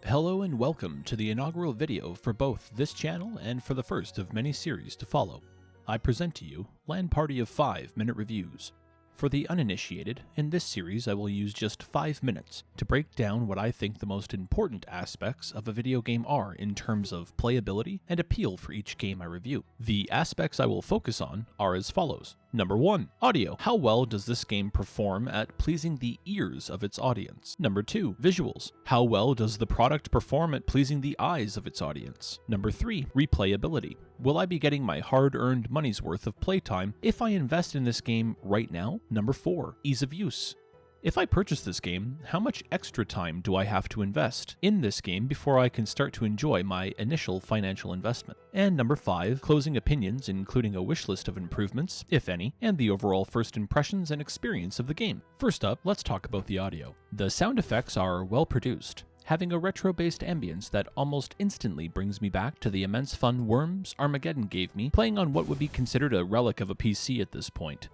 Hello and welcome to the inaugural video for both this channel and for the first of many series to follow. I present to you LAN Party of 5-minute reviews. For the uninitiated, in this series I will use just 5 minutes to break down what I think the most important aspects of a video game are in terms of playability and appeal for each game I review. The aspects I will focus on are as follows. Number 1. Audio. How well does this game perform at pleasing the ears of its audience? Number 2. Visuals. How well does the product perform at pleasing the eyes of its audience? Number 3. Replayability. Will I be getting my hard-earned money's worth of playtime if I invest in this game right now? Number 4. Ease of use. If I purchase this game, how much extra time do I have to invest in this game before I can start to enjoy my initial financial investment? And number 5, closing opinions including a wish list of improvements, if any, and the overall first impressions and experience of the game. First up, let's talk about the audio. The sound effects are well produced, having a retro-based ambience that almost instantly brings me back to the immense fun Worms Armageddon gave me playing on what would be considered a relic of a PC at this point.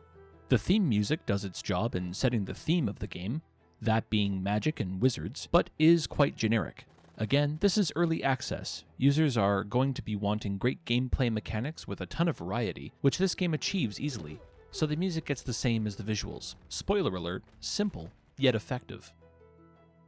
The theme music does its job in setting the theme of the game, that being magic and wizards, but is quite generic. Again, this is early access. Users are going to be wanting great gameplay mechanics with a ton of variety, which this game achieves easily, so the music gets the same as the visuals. Spoiler alert, simple, yet effective.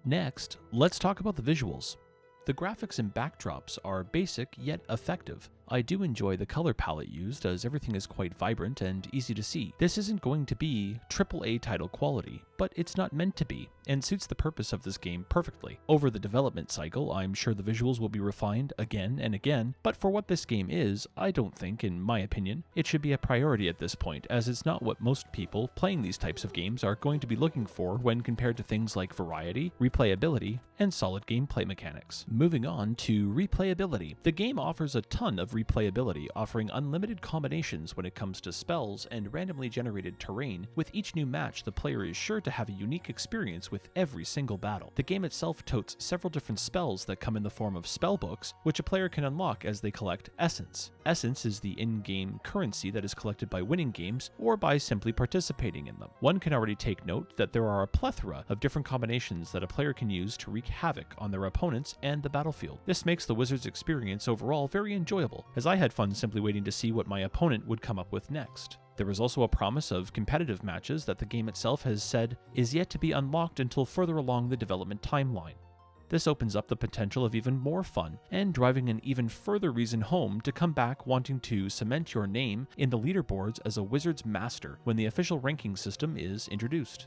Next, let's talk about the visuals. The graphics and backdrops are basic yet effective. I do enjoy the color palette used as everything is quite vibrant and easy to see. This isn't going to be AAA title quality, but it's not meant to be, and suits the purpose of this game perfectly. Over the development cycle, I'm sure the visuals will be refined again and again, but for what this game is, I don't think, in my opinion, it should be a priority at this point, as it's not what most people playing these types of games are going to be looking for when compared to things like variety, replayability, and solid gameplay mechanics. Moving on to replayability. The game offers a ton of replayability, offering unlimited combinations when it comes to spells and randomly generated terrain. With each new match, the player is sure to have a unique experience with every single battle. The game itself totes several different spells that come in the form of spellbooks, which a player can unlock as they collect Essence. Essence is the in-game currency that is collected by winning games or by simply participating in them. One can already take note that there are a plethora of different combinations that a player can use to wreak havoc on their opponents and the battlefield. This makes the Wizards experience overall very enjoyable, as I had fun simply waiting to see what my opponent would come up with next. There is also a promise of competitive matches that the game itself has said is yet to be unlocked until further along the development timeline. This opens up the potential of even more fun, and driving an even further reason home to come back wanting to cement your name in the leaderboards as a Wizards master when the official ranking system is introduced.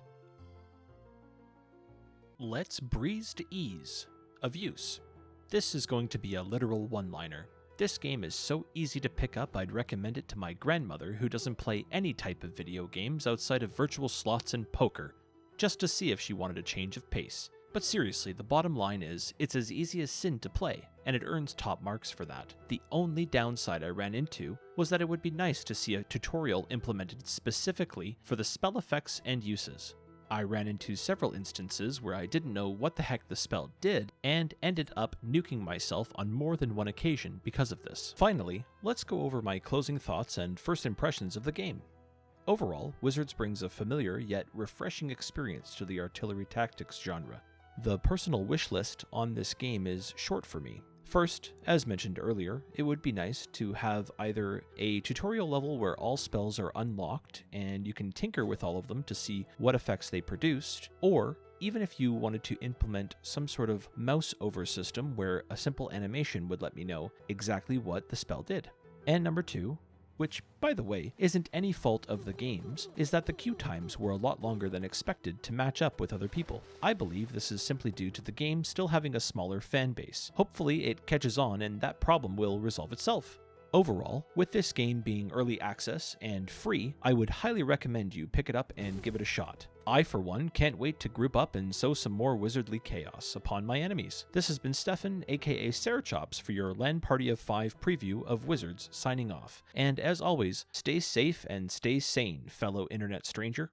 Let's breeze to ease of use. This is going to be a literal one-liner. This game is so easy to pick up I'd recommend it to my grandmother who doesn't play any type of video games outside of virtual slots and poker, just to see if she wanted a change of pace. But seriously, the bottom line is, it's as easy as sin to play, and it earns top marks for that. The only downside I ran into was that it would be nice to see a tutorial implemented specifically for the spell effects and uses. I ran into several instances where I didn't know what the heck the spell did and ended up nuking myself on more than one occasion because of this. Finally, let's go over my closing thoughts and first impressions of the game. Overall, Wizards brings a familiar yet refreshing experience to the artillery tactics genre. The personal wish list on this game is short for me. First, as mentioned earlier, it would be nice to have either a tutorial level where all spells are unlocked and you can tinker with all of them to see what effects they produced, or even if you wanted to implement some sort of mouse over system where a simple animation would let me know exactly what the spell did. And number 2, which, by the way, isn't any fault of the game's, is that the queue times were a lot longer than expected to match up with other people. I believe this is simply due to the game still having a smaller fan base. Hopefully it catches on and that problem will resolve itself. Overall, with this game being early access and free, I would highly recommend you pick it up and give it a shot. I, for one, can't wait to group up and sow some more wizardly chaos upon my enemies. This has been Stefan, aka Sarachops, for your LAN Party of 5 preview of Wizards, signing off. And as always, stay safe and stay sane, fellow internet stranger.